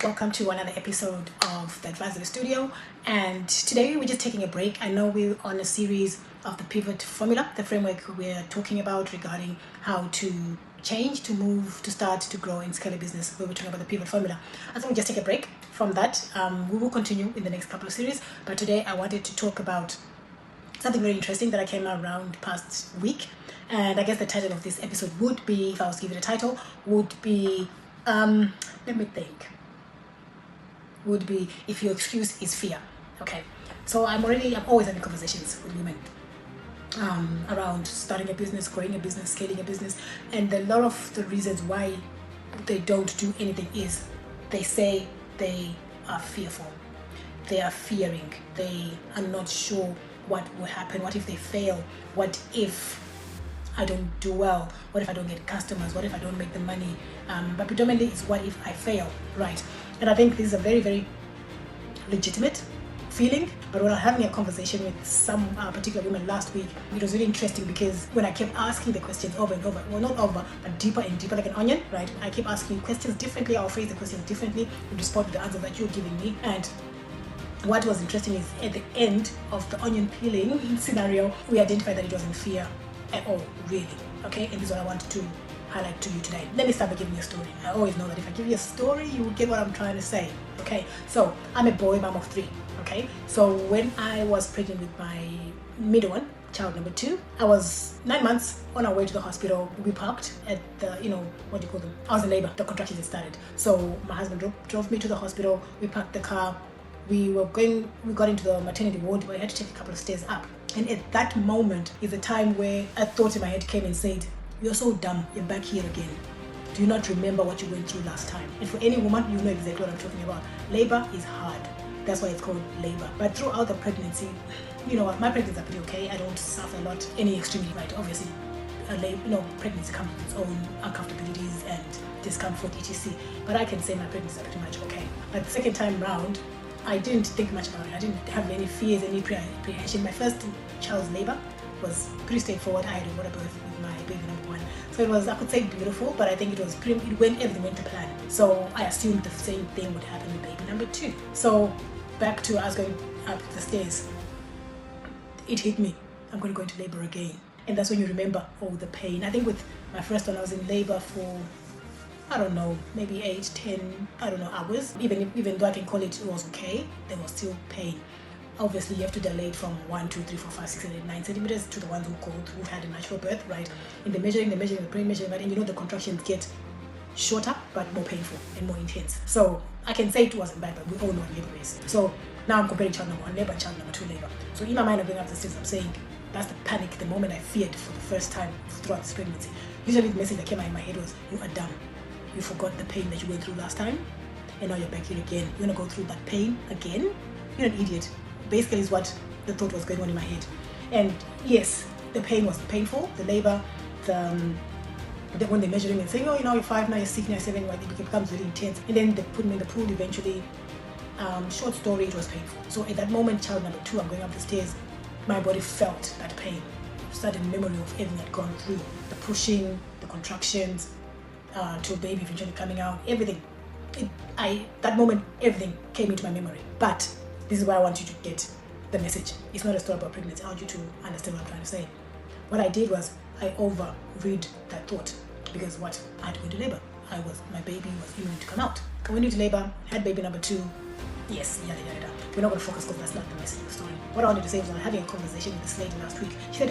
Welcome to another episode of the Advisory Studio, and today we're just taking a break. I know we're on a series of the pivot formula, the framework we're talking about regarding how to change, to move, to start, to grow and scale a business, where we're talking about the pivot formula. I think we just take a break from that. We will continue in the next couple of series, but today I wanted to talk about something very interesting that I came around past week. And I guess the title of this episode would be, if I was to give it a title, would be, let me think, would be if your excuse is fear. Okay, so I'm always having conversations with women around starting a business, growing a business, scaling a business, and a lot of the reasons why they don't do anything is they say they are fearful, they are fearing, they are not sure what will happen, what if they fail, what if I don't do well, what if I don't get customers, what if I don't make the money, but predominantly it's what if I fail, right? And I think this is a very, very legitimate feeling. But when I was having a conversation with some particular women last week, it was really interesting because when I kept asking the questions over and over, well, not over, but deeper and deeper, like an onion, right? I keep asking questions differently, I'll phrase the questions differently in response to the answers that you're giving me. And what was interesting is at the end of the onion peeling scenario, we identified that it wasn't fear at all, really. Okay, and this is what I wanted to highlight to you today. Let me start by giving you a story. I always know that if I give you a story, you will get what I'm trying to say. Okay, so I'm a boy mom of 3. Okay, so when I was pregnant with my middle one, child number 2, I was 9 months on our way to the hospital. We parked at the, what do you call them? I was in labor. The contractions had started. So my husband drove me to the hospital. We parked the car. We got into the maternity ward, but I had to take a couple of stairs up. And at that moment is a time where a thought in my head came and said, "You're so dumb, you're back here again. Do you not remember what you went through last time?" And for any woman, you know exactly what I'm talking about. Labor is hard. That's why it's called labor. But throughout the pregnancy, you know what, my pregnancy is pretty okay. I don't suffer a lot, any extremity, right? Obviously, pregnancy comes with its own uncomfortabilities and discomfort, etc. But I can say my pregnancy is pretty much okay. But the second time round, I didn't think much about it. I didn't have any fears, any apprehension. My first child's labor was pretty straightforward. I had a water birth with my baby number 1. So it was, I could say, beautiful, but I think everything went to plan. So I assumed the same thing would happen with baby number 2. So back to us going up the stairs, it hit me. I'm going to go into labor again. And that's when you remember all the pain. I think with my first one, I was in labor for, I don't know, maybe 8, 10, hours. Even though I can call it was okay, there was still pain. Obviously, you have to dilate from 1, 2, 3, 4, 5, 6, 7, 8, 9 centimeters to the ones who've had a natural birth, right? In the measuring, the pre-measuring, right? And the contractions get shorter, but more painful and more intense. So I can say it wasn't bad, but we all know what labor is. So now I'm comparing child number 1 labor and child number 2 labor. So in my mind, I'm going up the stairs, I'm saying, that's the panic, the moment I feared for the first time throughout this pregnancy. Usually the message that came out in my head was, you are dumb. You forgot the pain that you went through last time, and now you're back here again. You're gonna go through that pain again? You're an idiot. Basically is what the thought was going on in my head. And yes, the pain was painful, the labor, when they're measuring and saying, you're 5, now you're 6, now you're 7, it becomes really intense. And then they put me in the pool eventually. Short story, it was painful. So at that moment, child number 2, I'm going up the stairs, my body felt that pain. Sudden memory of everything I'd gone through, the pushing, the contractions, to a baby eventually coming out, everything. That moment, everything came into my memory. But this is why I want you to get the message. It's not a story about pregnancy. I want you to understand what I'm trying to say. What I did was I overread that thought because I had to go into labor. My baby was imminent to come out. I went into labor, had baby number 2. Yes, yada yada yada. We're not going to focus because that's not the message of the story. What I wanted to say was I was having a conversation with this lady last week. She said,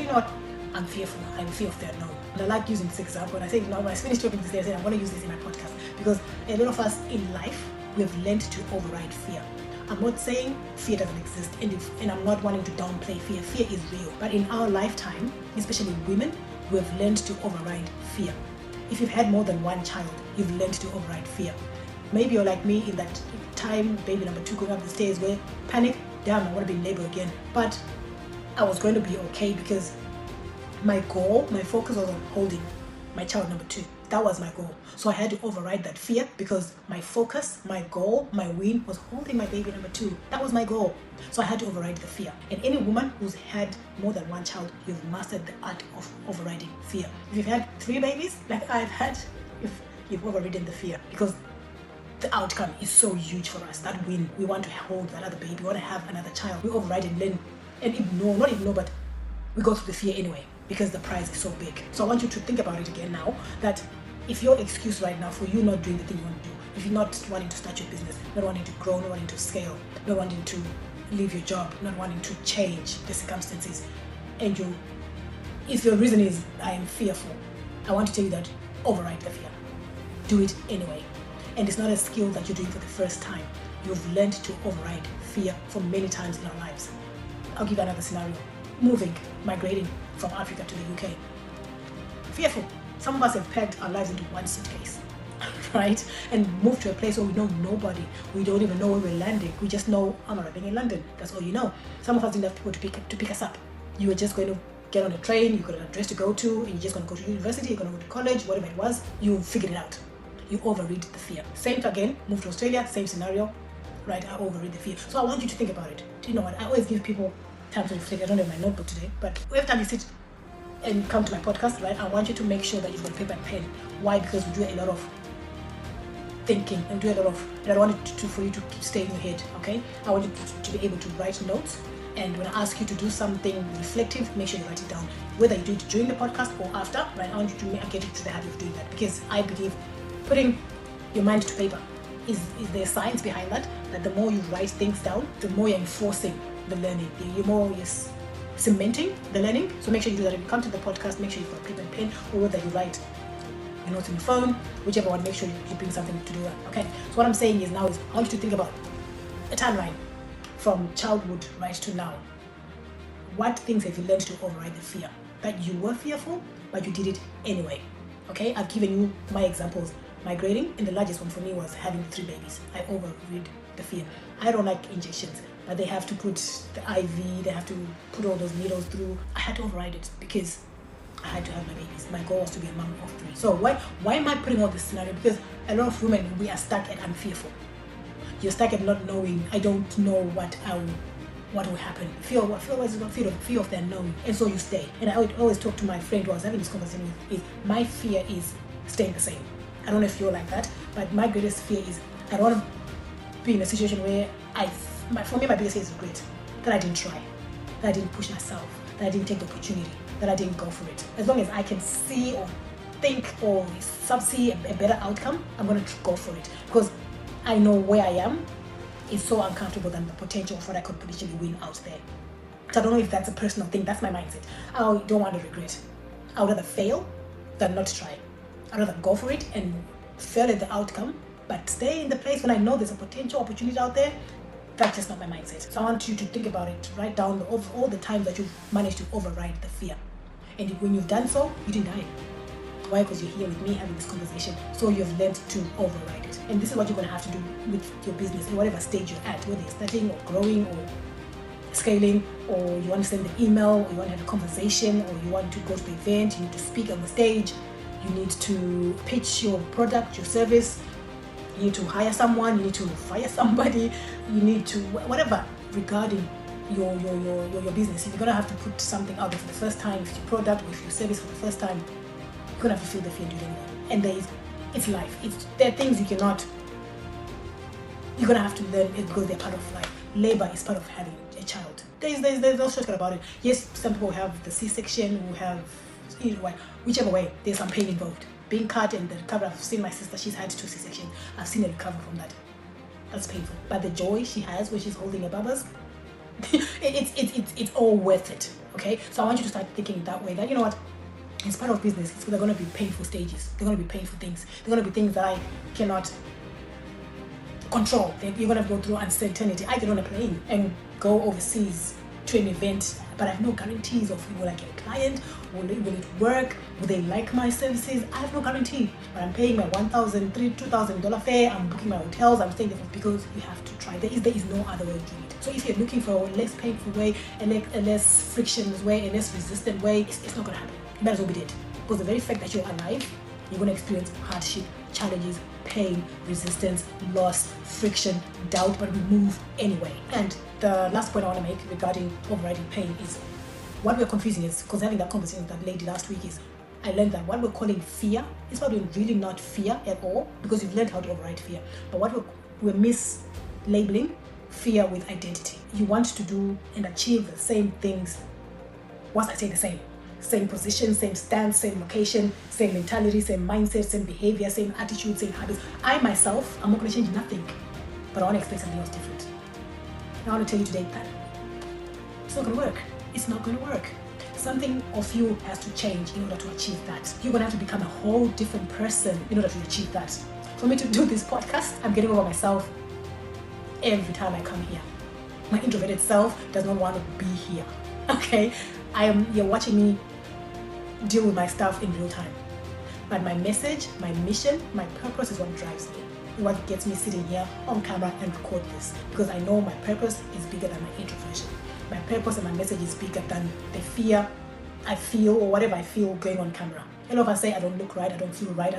I'm fearful. I'm fear of the unknown. And I like using this example. And I said, when I finished talking this day, I said, I'm going to use this in my podcast because a lot of us in life, we have learned to override fear. I'm not saying fear doesn't exist, and I'm not wanting to downplay fear. Fear is real. But in our lifetime, especially women, we have learned to override fear. If you've had more than one child, you've learned to override fear. Maybe you're like me in that time, baby number 2 going up the stairs where panic, damn, I want to be in labor again. But I was going to be okay because my focus was on holding my child number 2. That was my goal. So I had to override that fear because my focus, my goal, my win was holding my baby number 2. That was my goal. So I had to override the fear. And any woman who's had more than one child, you've mastered the art of overriding fear. If you've had 3 babies, like I've had, you've overridden the fear because the outcome is so huge for us, that win, we want to hold that other baby, we want to have another child, we override and learn and ignore, not ignore, but we go through the fear anyway because the prize is so big. So I want you to think about it again now, that if your excuse right now for you not doing the thing you want to do, if you're not wanting to start your business, not wanting to grow, not wanting to scale, not wanting to leave your job, not wanting to change the circumstances, and if your reason is I am fearful, I want to tell you that override the fear. Do it anyway. And it's not a skill that you're doing for the first time. You've learned to override fear for many times in our lives. I'll give you another scenario. Migrating from Africa to the UK. Fearful. Some of us have packed our lives into one suitcase, right? And moved to a place where we know nobody. We don't even know where we're landing. We just know I'm arriving in London. That's all you know. Some of us didn't have people to pick us up. You were just going to get on a train, you've got an address to go to, and you're just going to go to university, you're going to go to college, whatever it was, you figured it out. You overread the fear. Same again, move to Australia, same scenario, right? I overread the fear. So I want you to think about it. Do you know what? I always give people time to reflect. I don't have my notebook today, but every time you sit and come to my podcast, right, I want you to make sure that you've got paper and pen. Why? Because we do a lot of thinking and do a lot of, and I want it for you to stay in your head, okay? I want you to be able to write notes. And when I ask you to do something reflective, make sure you write it down. Whether you do it during the podcast or after, right? I want you to get into the habit of doing that, because I believe putting your mind to paper is there science behind that. That the more you write things down, the more you're enforcing the learning. The more you're cementing the learning. So make sure you do that. If you come to the podcast, make sure you've got paper and pen, or whether you write your notes on your phone, whichever one. Make sure you bring something to do that. Okay. So what I'm saying is I want you to think about a timeline. From childhood right to now, what things have you learned to override the fear? That you were fearful, but you did it anyway. Okay, I've given you my examples. Migrating, and the largest one for me was having 3 babies. I overrode the fear. I don't like injections, but they have to put the IV, they have to put all those needles through. I had to override it because I had to have my babies. My goal was to be a mom of 3. So why am I putting all this scenario? Because a lot of women, we are stuck at I'm fearful. You're stuck at not knowing. I don't know what will happen. Fear of the unknown, and so you stay. And I always talk to my friend who I was having this conversation with. My fear is staying the same. I don't know if you're like that, but my greatest fear is I don't want to be in a situation where for me my biggest fear is regret, that I didn't try, that I didn't push myself, that I didn't take the opportunity, that I didn't go for it. As long as I can see or think or see a better outcome, I'm going to go for it, because I know where I am is so uncomfortable than the potential of what I could potentially win out there. So I don't know if that's a personal thing. That's my mindset. I don't want to regret. I would rather fail than not try. I'd rather go for it and fail at the outcome, but stay in the place when I know there's a potential opportunity out there. That's just not my mindset. So I want you to think about it. Write down all the times that you've managed to override the fear. And when you've done so, you didn't die. Why? Because you're here with me having this conversation. So you've learned to override it. And this is what you're going to have to do with your business in whatever stage you're at, whether you're starting or growing or scaling, or you want to send an email, or you want to have a conversation, or you want to go to the event, you need to speak on the stage, you need to pitch your product, your service, you need to hire someone, you need to fire somebody, you need to whatever regarding your business. You're going to have to put something out there for the first time, with your product, with your service for the first time. You're going to have to feel the fear and do it anyway. And it's life. There are things you're going to have to learn because they're part of life. Labor is part of having a child. There's no shortcut about it. Yes, some people have the C-section, who have, whichever way, there's some pain involved. Being cut and the recovery, I've seen my sister, she's had 2 C-sections. I've seen her recover from that. That's painful. But the joy she has when she's holding her babas, it's all worth it. Okay? So I want you to start thinking that way, that you know what? It's part of business. They're going to be painful stages. They're going to be painful things. They're going to be things that I cannot control. You're going to go through uncertainty. I get on a plane and go overseas to an event, but I have no guarantees of will I get a client, will it work, will they like my services. I have no guarantee, but I'm paying my $1,000, $2,000 fare. I'm booking my hotels. I'm staying there because you have to try. There is no other way of doing it. So if you're looking for a less painful way, a less frictionless way, a less resistant way, it's not going to happen. You might as well be dead, because the very fact that you're alive, you're going to experience hardship, challenges, pain, resistance, loss, friction, doubt, but we move anyway. And the last point I want to make regarding overriding pain is what we're confusing is, because having that conversation with that lady last week, is I learned that what we're calling fear is probably really not fear at all, because you've learned how to override fear. But what we're mislabeling fear with identity. You want to do and achieve the same things. Once I say the same position, same stance, same location, same mentality, same mindset, same behavior, same attitude, same habits. I myself, I'm not going to change nothing, but I want to explain something else different. And I want to tell you today that it's not going to work. It's not going to work. Something of you has to change in order to achieve that. You're going to have to become a whole different person in order to achieve that. For me to do this podcast, I'm getting over myself every time I come here. My introverted self does not want to be here. Okay? You're watching me deal with my stuff in real time. But my message, my mission, my purpose is what drives me. What gets me sitting here on camera and record this. Because I know my purpose is bigger than my introversion. My purpose and my message is bigger than the fear I feel or whatever I feel going on camera. You know, if I say I don't look right, I don't feel right,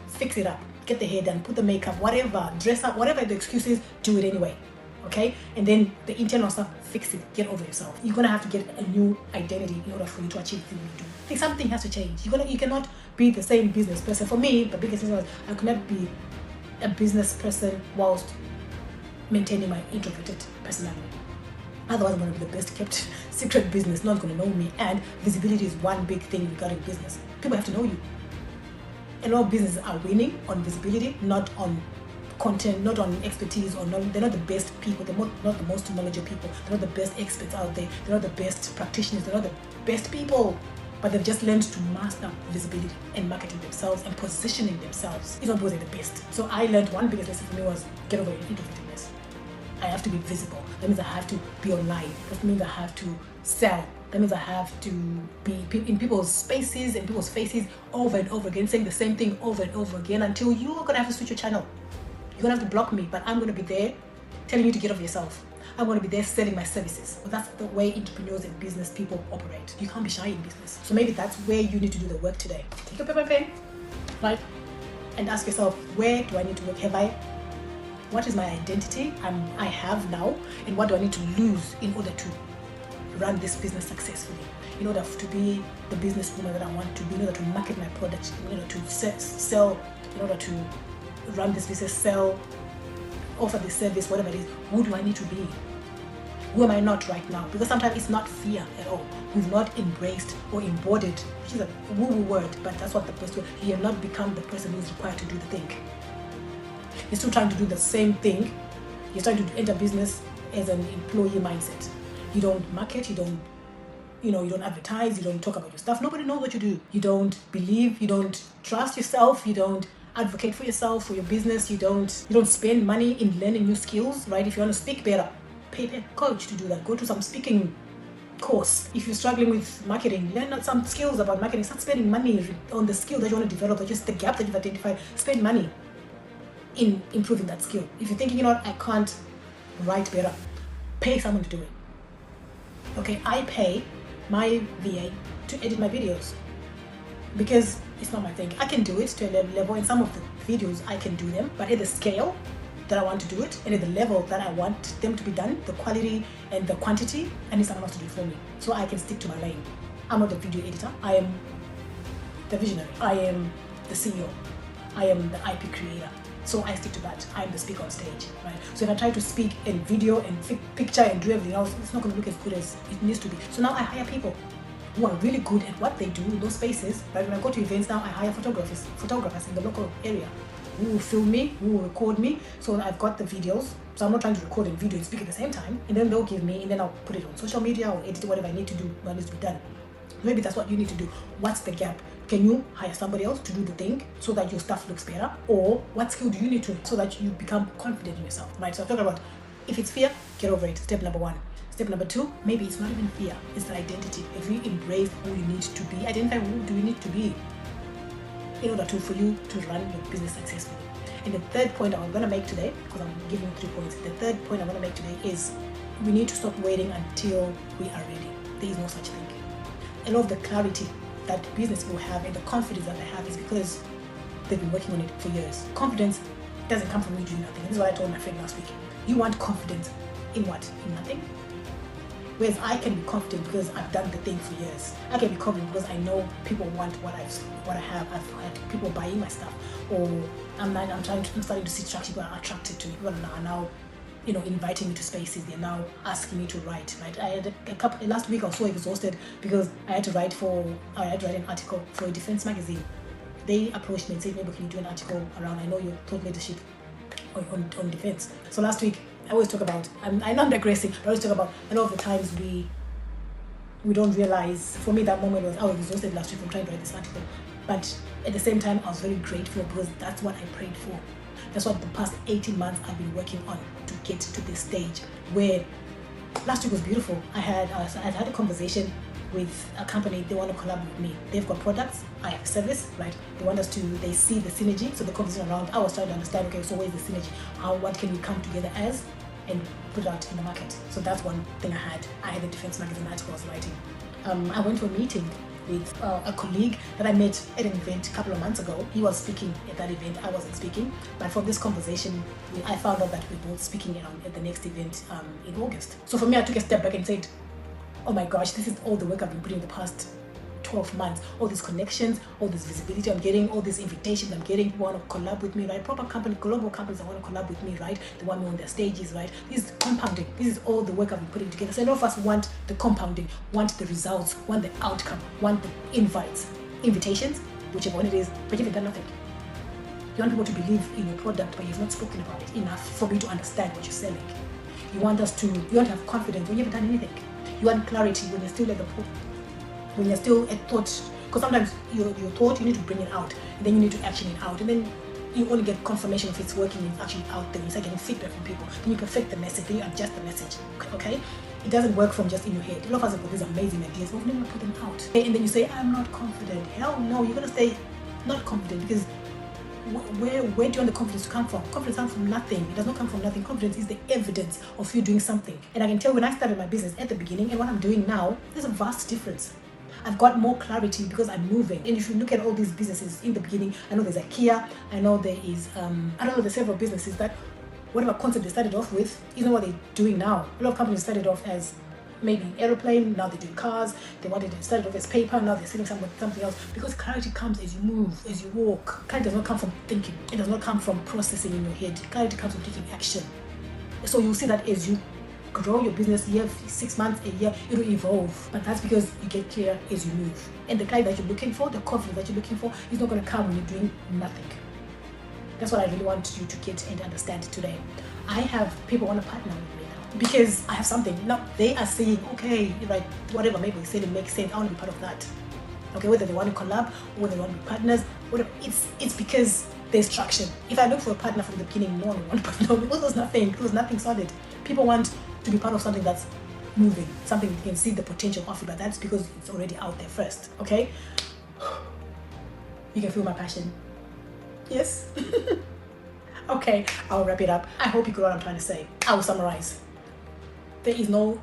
fix it up. Get the hair done, put the makeup, whatever, dress up, whatever the excuse is, do it anyway. Okay? And then the internal stuff, fix it. Get over yourself. You're gonna have to get a new identity in order for you to achieve the thing you do. I think something has to change. You cannot be the same business person. For me, the biggest thing was I could not be a business person whilst maintaining my introverted personality. Otherwise, I'm going to be the best kept secret business. No one's going to know me. And visibility is one big thing regarding business. People have to know you. And all businesses are winning on visibility, not on content, not on expertise, or they're not the best people. They're not the most knowledgeable people. They're not the best experts out there. They're not the best practitioners. They're not the best people. But they've just learned to master visibility and marketing themselves and positioning themselves. It's not because they're the best. So I learned one biggest lesson for me was get over your introvertedness. I have to be visible. That means I have to be online. That means I have to sell. That means I have to be in people's spaces and people's faces over and over again, saying the same thing over and over again until you're going to have to switch your channel. You're going to have to block me, but I'm going to be there telling you to get over yourself. I'm going to be there selling my services. But that's the way entrepreneurs and business people operate. You can't be shy in business. So maybe that's where you need to do the work today. Take your paper and pen, right? And ask yourself, where do I need to work? What is my identity I have now, and what do I need to lose in order to run this business successfully, in order to be the businesswoman that I want to be, in order to market my product, in order to sell, in order to run this business, sell, offer this service, whatever it is. Who do I need to be? Who am I not right now? Because sometimes it's not fear at all. We've not embraced or embodied, which is a woo-woo word, but that's what the best word. You have not become the person who is required to do the thing. You're still trying to do the same thing. You're trying to enter business as an employee mindset. You don't market, you don't advertise, you don't talk about your stuff. Nobody knows what you do. You don't believe, you don't trust yourself, you don't advocate for yourself, for your business, you don't spend money in learning new skills, right? If you want to speak better, pay a coach to do that. Go to some speaking course. If you're struggling with marketing, learn some skills about marketing. Start spending money on the skill that you want to develop, or just the gap that you've identified. Spend money in improving that skill. If you're thinking, I can't write better, pay someone to do it. Okay, I pay my VA to edit my videos because it's not my thing. I can do it to a level. In some of the videos I can do them, but at the scale that I want to do it and at the level that I want them to be done, the quality and the quantity, I need someone else to do it for me so I can stick to my lane. I'm not the video editor. I am the visionary. I am the CEO. I am the IP creator. So I stick to that. I'm the speaker on stage, right? So if I try to speak in video and picture and do everything else, it's not going to look as good as it needs to be. So now I hire people who are really good at what they do in those spaces. Right? When I go to events now, I hire photographers in the local area who will film me, who will record me. So I've got the videos. So I'm not trying to record and video and speak at the same time. And then they'll give me, and then I'll put it on social media or edit whatever I need to do, what needs to be done. Maybe that's what you need to do. What's the gap? Can you hire somebody else to do the thing so that your stuff looks better? Or what skill do you need to so that you become confident in yourself, right? So I'm talking about, if it's fear, get over it. Step number 1. Step number 2, maybe it's not even fear. It's the identity. If you embrace who you need to be, identify who do you need to be in order for you to run your business successfully. And the third point I'm going to make today, because I'm giving 3 points, the third point I'm going to make today is we need to stop waiting until we are ready. There is no such thing. A lot of the clarity that business will have and the confidence that they have is because they've been working on it for years. Confidence doesn't come from you doing nothing. This is what I told my friend last week. You want confidence in what? In nothing? Whereas I can be confident because I've done the thing for years. I can be confident because I know people want what I have. I've had people buying my stuff, or I'm starting to see traction. People are attracted to me. People are now, inviting me to spaces. They're now asking me to write. Right? I had last week I was so exhausted because I had to write an article for a defense magazine. They approached me and said, maybe can you do an article around, I know your thought leadership on defense. So last week, I always talk about, I'm not digressing, but I always talk about a lot of the times we don't realize. For me, that moment was, I was exhausted last week from trying to write this article. But at the same time, I was very grateful because that's what I prayed for. That's what the past 18 months I've been working on to get to this stage where last week was beautiful. I had a conversation with a company. They want to collaborate with me. They've got products, I have a service, right? They see the synergy. So the conversation around, I was trying to understand, okay, so where's the synergy? what can we come together as and put it out in the market? So that's one thing I had a defense magazine article I was writing. I went to a meeting with a colleague that I met at an event a couple of months ago. He was speaking at that event, I wasn't speaking, but from this conversation I found out that we're both speaking at the next event in August. So for me, I took a step back and said, oh my gosh, this is all the work I've been putting in the past 12 months, all these connections, all this visibility I'm getting, all these invitations I'm getting. People want to collab with me, right? Proper company, global companies that want to collab with me, right? They want me on their stages, right? This is compounding. This is all the work I've been putting together. So a lot of us want the compounding, want the results, want the outcome, want the invitations, whichever one it is, but you've done nothing. You want people to believe in your product, but you've not spoken about it enough for me to understand what you're selling. You want to have confidence when you haven't done anything. You want clarity when you're still at the point, when you're still at thought, because sometimes your thought, you need to bring it out, and then you need to action it out, and then you only get confirmation if it's working and it's actually out there. You start getting feedback from people, then you perfect the message, then you adjust the message, okay? It doesn't work from just in your head. A lot of us have got these amazing ideas, but we've never put them out. And then you say, I'm not confident. Hell no, you're gonna stay not confident, because where do you want the confidence to come from? Confidence comes from nothing. It does not come from nothing. Confidence is the evidence of you doing something. And I can tell when I started my business at the beginning and what I'm doing now, there's a vast difference. I've got more clarity because I'm moving. And if you look at all these businesses in the beginning, I know there's IKEA, I know there is, there's several businesses that whatever concept they started off with isn't what they're doing now. A lot of companies started off as maybe aeroplane, now they're doing cars. They started off as paper, now they're selling something else, because clarity comes as you move, as you walk. Clarity does not come from thinking. It does not come from processing in your head. Clarity comes from taking action. So you'll see that as you grow your business year, 6 months, a year, it will evolve. But that's because you get clear as you move. And the clarity that you're looking for, the confidence that you're looking for, is not going to come when you're doing nothing. That's what I really want you to get and understand today. I have people want to partner with me now because I have something. Now they are saying, okay, right, whatever, maybe they say it makes sense, I want to be part of that. Okay, whether they want to collab or whether they want to be partners, whatever, it's because there's traction. If I look for a partner from the beginning, no one will want to partner because there was nothing solid. People want to be part of something that's moving, something you can see the potential of it, but that's because it's already out there first. Okay, you can feel my passion. Yes. Okay, I'll wrap it up. I hope you got what I'm trying to say. I will summarize. There's no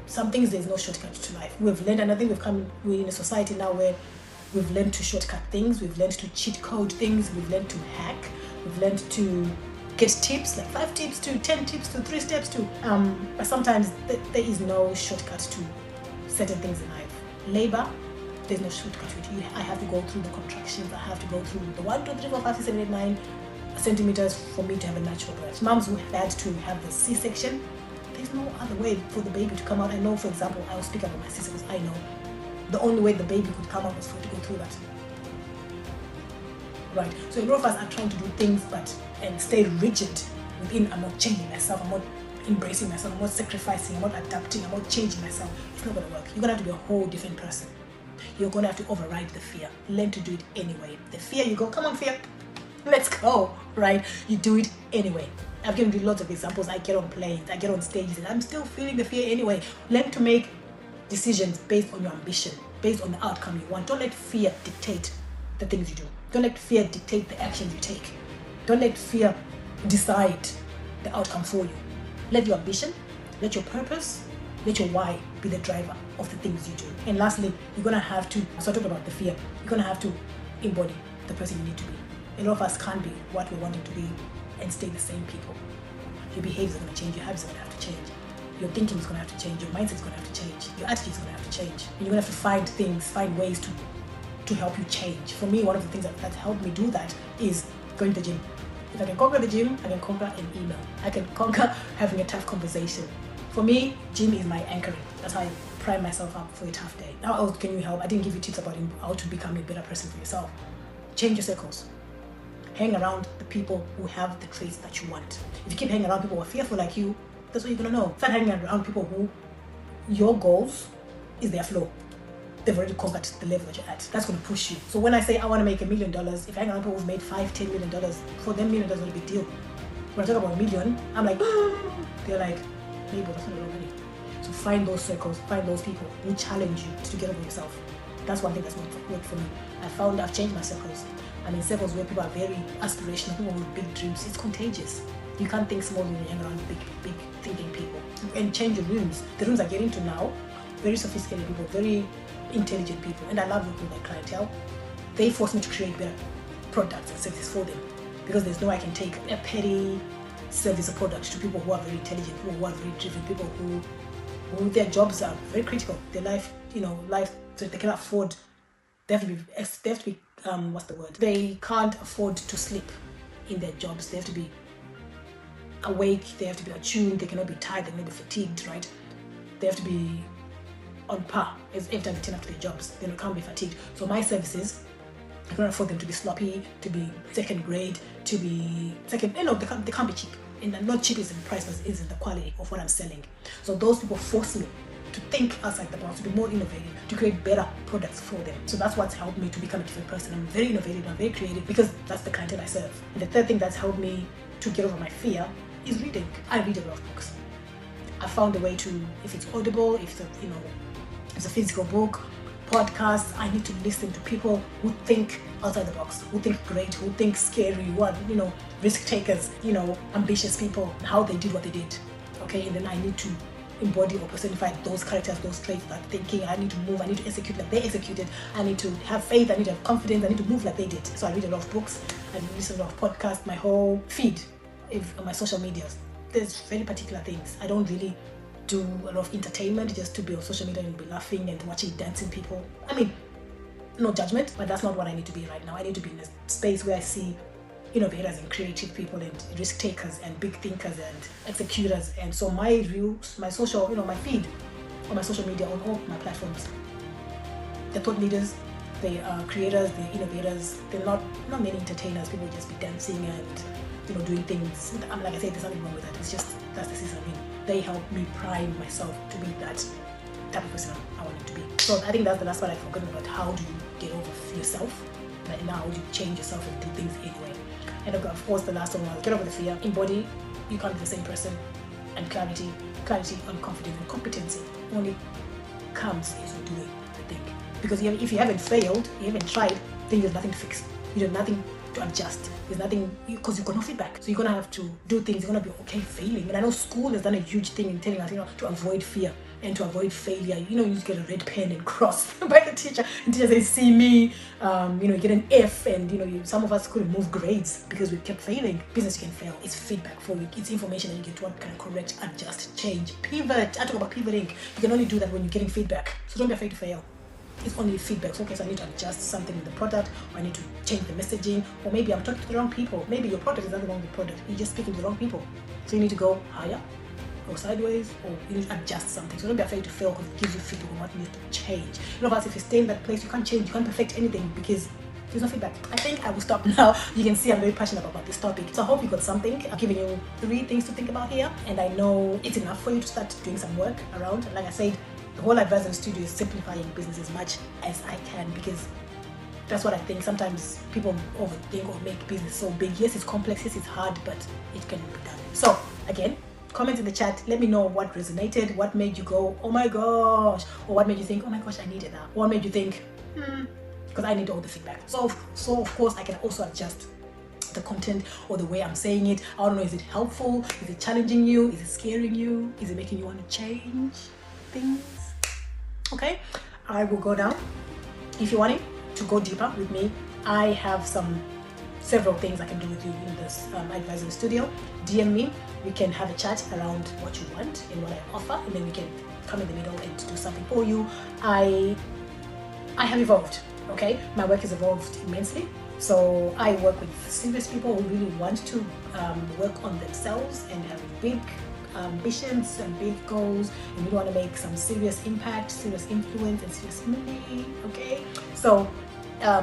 shortcut to life. We've learned, and I think we're in a society now where we've learned to shortcut things, we've learned to cheat code things, we've learned to hack, we've learned to get tips, like 5 tips to 10 tips to 3 steps to, but sometimes there is no shortcut to certain things in life. Labor, there's no shortcut to it. I have to go through the contractions, I have to go through the 1, 2, 3, 4, 5, 6, 7, 8, 9 centimeters for me to have a natural birth. Moms who had to have the C-section, there's no other way for the baby to come out. I know, for example, I will speak about my sister because I know the only way the baby could come out was for her to go through that. Right, so a lot of us are trying to do things and stay rigid within. I'm not changing myself, I'm not embracing myself, I'm not sacrificing, I'm not adapting, I'm not changing myself. It's not going to work. You're going to have to be a whole different person. You're going to have to override the fear. Learn to do it anyway. The fear, you go, come on fear, let's go, right? You do it anyway. I've given you lots of examples. I get on planes, I get on stages, and I'm still feeling the fear anyway. Learn to make decisions based on your ambition, based on the outcome you want. Don't let fear dictate the things you do. Don't let fear dictate the actions you take. Don't let fear decide the outcome for you. Let your ambition, let your purpose, let your why be the driver of the things you do. And lastly, you're going to have to, so I talked about the fear, you're going to have to embody the person you need to be. A lot of us can't be what we're wanting to be and stay the same people. Your behaviors are going to change, your habits are going to have to change. your thinking is going to have to change, your mindset is going to have to change, your attitude is going to have to change. And you're going to have to find ways to help you change. For me, one of the things that helped me do that is going to the gym. If I can conquer the gym, I can conquer an email. I can conquer having a tough conversation. For me, gym is my anchoring. That's how I prime myself up for a tough day. How else can you help? I didn't give you tips about how to become a better person for yourself. Change your circles. Hang around the people who have the traits that you want. If you keep hanging around people who are fearful like you, that's what you're going to know. Start hanging around people who your goals is their flow. They've already conquered the level that you're at. That's going to push you. So when I say I want to make $1 million, if I hang around people who've made $5-10 million, for them $1 million is not a big deal. When I talk about $1 million, I'm like, they're like, maybe that's not a lot of money. So find those circles, find those people who challenge you to get over yourself. That's one thing that's worked for me. I've changed my circles. I'm in circles where people are very aspirational, people with big dreams. It's contagious. You can't think small when you hang around big thinking people. And change your rooms. The rooms I get into now, very sophisticated people, very intelligent people, and I love working with my clientele. They force me to create better products and services for them, because there's no way I can take a petty service or product to people who are very intelligent, people who are very driven, people who their jobs are very critical. Their life, so they cannot afford. They have to be what's the word? They can't afford to sleep in their jobs. They have to be awake. They have to be attuned. They cannot be tired. They cannot be fatigued, right? They have to be on par every time they turn up to their jobs. They can't be fatigued. So my services, I cannot afford them to be sloppy, to be second grade, to be second. They can't be cheap. And not cheap is in the price, but is in the quality of what I'm selling. So those people force me to think outside the box, to be more innovative, to create better products for them. So that's what's helped me to become a different person. I'm very innovative, I'm very creative, because that's the clientele I serve. And the third thing that's helped me to get over my fear is reading. I read a lot of books. I found a way to, if it's audible, if it's a physical book, podcasts, I need to listen to people who think outside the box, who think great, who think scary, who are, risk takers, ambitious people, how they did what they did. Okay, and then I need to embody or personify those characters, those traits, that thinking. I need to move, I need to execute like they executed, I need to have faith, I need to have confidence, I need to move like they did. So I read a lot of books, I listen to a lot of podcasts, my whole feed on my social medias. There's very particular things. I don't really do a lot of entertainment just to be on social media and be laughing and watching dancing people. I mean, no judgment, but that's not what I need to be right now. I need to be in a space where I see innovators and creative people and risk takers and big thinkers and executors. And so my reels, my social, my feed on my social media, on all my platforms, they're thought leaders, they are creators, they're innovators. They're not many entertainers. People just be dancing and doing things. Like I said, there's nothing wrong with that. It's just that's the system. They help me prime myself to be that type of person I wanted to be. So I think that's the last part I've forgotten about. How do you get over yourself? And how do you change yourself and do things anyway? And of course, the last one was get over the fear. Embody. You can't be the same person. And clarity and confidence and competency only comes as you're doing the thing. Because if you haven't failed, you haven't tried, then there's nothing to fix. You have nothing to adjust. There's nothing, because you've got no feedback. So you're gonna have to do things. You're gonna be okay failing. And I know school has done a huge thing in telling us, to avoid fear and to avoid failure. You just get a red pen and cross by the teacher. And teacher says, "See me." You get an F, and some of us couldn't move grades because we kept failing. Business, you can fail. It's feedback for you. It's information that you get to what can correct, adjust, change, pivot. I talk about pivoting. You can only do that when you're getting feedback. So don't be afraid to fail. It's only feedback. So, okay, so I need to adjust something in the product, or I need to change the messaging, or maybe I'm talking to the wrong people. Maybe your product is not the wrong product. You're just speaking to the wrong people. So you need to go higher, or sideways, or you need to adjust something. So don't be afraid to fail, because it gives you feedback on what needs to change. If you stay in that place, you can't change, you can't perfect anything because there's no feedback. I think I will stop now. You can see I'm very passionate about this topic. So I hope you got something. I've given you 3 things to think about here, and I know it's enough for you to start doing some work around. Like I said, the whole advisory studio is simplifying business as much as I can, because that's what I think. Sometimes people overthink or make business so big. Yes, it's complex, yes, it's hard, but it can be done. So again, comment in the chat. Let me know what resonated, what made you go, oh my gosh, or what made you think, oh my gosh, I need it now. What made you think, because I need all the feedback. So of course, I can also adjust the content or the way I'm saying it. I don't know, is it helpful? Is it challenging you? Is it scaring you? Is it making you want to change things? Okay, I will go down. If you want to go deeper with me, I have some several things I can do with you in this advisory studio. DM me, we can have a chat around what you want and what I offer, and then we can come in the middle and do something for you. I have evolved, okay? My work has evolved immensely. So I work with serious people who really want to work on themselves and have big ambitions and big goals, and we want to make some serious impact, serious influence, and serious money, okay? So I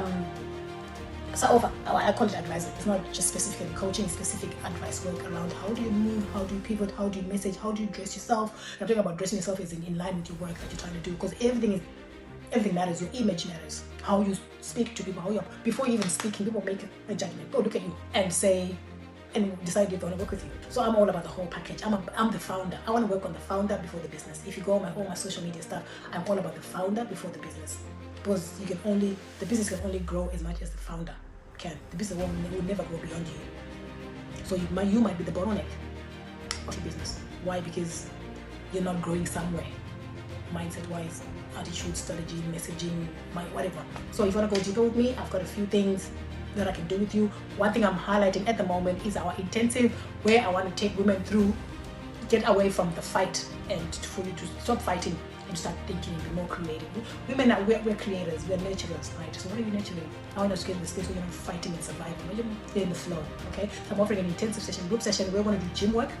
call it advice. It's not just specifically coaching, it's specific advice work around how do you move, how do you pivot, how do you message, how do you dress yourself. I'm talking about dressing yourself is in line with your work that you're trying to do, because everything matters. Your image matters. How you speak to people, before you even speaking, people make a judgment. Oh, look at you, and say, and decide if they want to work with you. So I'm all about the whole package. I'm the founder. I want to work on the founder before the business. If you go on all my social media stuff, I'm all about the founder before the business, because the business can only grow as much as the founder can. The business will never go beyond you. So you might be the bottleneck of your business. Why? Because you're not growing somewhere, mindset-wise, attitude, strategy, messaging, whatever. So if you want to go deeper with me, I've got a few things that I can do with you. One thing I'm highlighting at the moment is our intensive, where I want to take women through, get away from the fight, and for you to stop fighting and start thinking and be more creative. Women we're creators, we're nurturers, right? So what are you nurturing? I want us to get in the space where you're not fighting and surviving, where you're in the flow, okay? So I'm offering an intensive session, group session. We're going to do gym work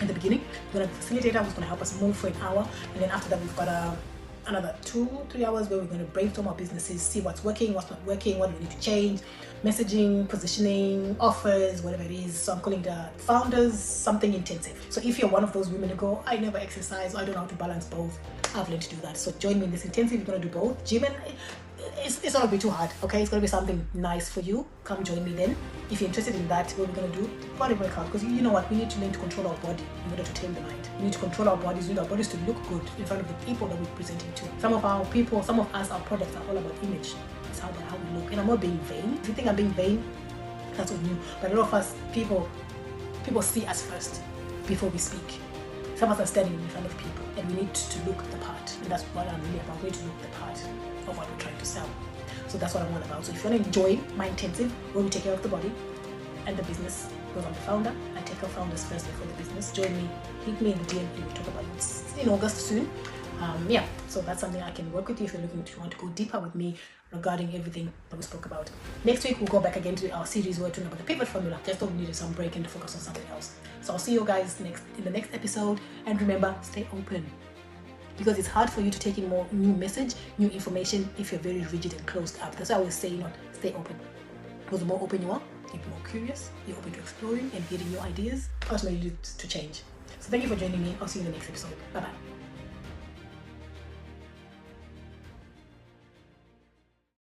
in the beginning. We're going to have a facilitator who's going to help us move for an hour, and then after that we've got another 2-3 hours where we're going to brainstorm our businesses, see what's working, what's not working, what do we need to change, messaging, positioning, offers, whatever it is. So I'm calling the founders something intensive. So if you're one of those women who go, I never exercise, I don't know how to balance both, I've learned to do that. So join me in this intensive. You're going to do both. Gym and it's not going to be too hard, okay? It's going to be something nice for you. Come join me then. If you're interested in that, what we're going to do, body workout, because you know what, we need to learn to control our body in order to tame the mind. We need to control our bodies. We need our bodies to look good in front of the people that we're presenting to. Some of us, our products are all about image. It's how we look. And I'm not being vain. If you think I'm being vain, that's on you. But a lot of us, people see us first before we speak. Some of us are standing in front of people, and we need to look the part. And that's what I'm really about. We need to look the part of what we're trying to sell. So that's what I'm all about. So if you want to enjoy my intensive, where we take care of the body and the business, because I'm the founder, I take care of founders first before the business. Join me, hit me in the DM, and we'll talk about it in August soon. Yeah, so that's something I can work with you if you want to go deeper with me regarding everything that we spoke about. Next week, we'll go back again to our series where we're talking about the pivot formula. Just don't need some break and to focus on something else. So I'll see you guys in the next episode. And remember, stay open. Because it's hard for you to take in more new message, new information if you're very rigid and closed up. That's why I always say, stay open. Because the more open you are, you're more curious, you're open to exploring and getting new ideas, ultimately to change. So thank you for joining me. I'll see you in the next episode. Bye-bye.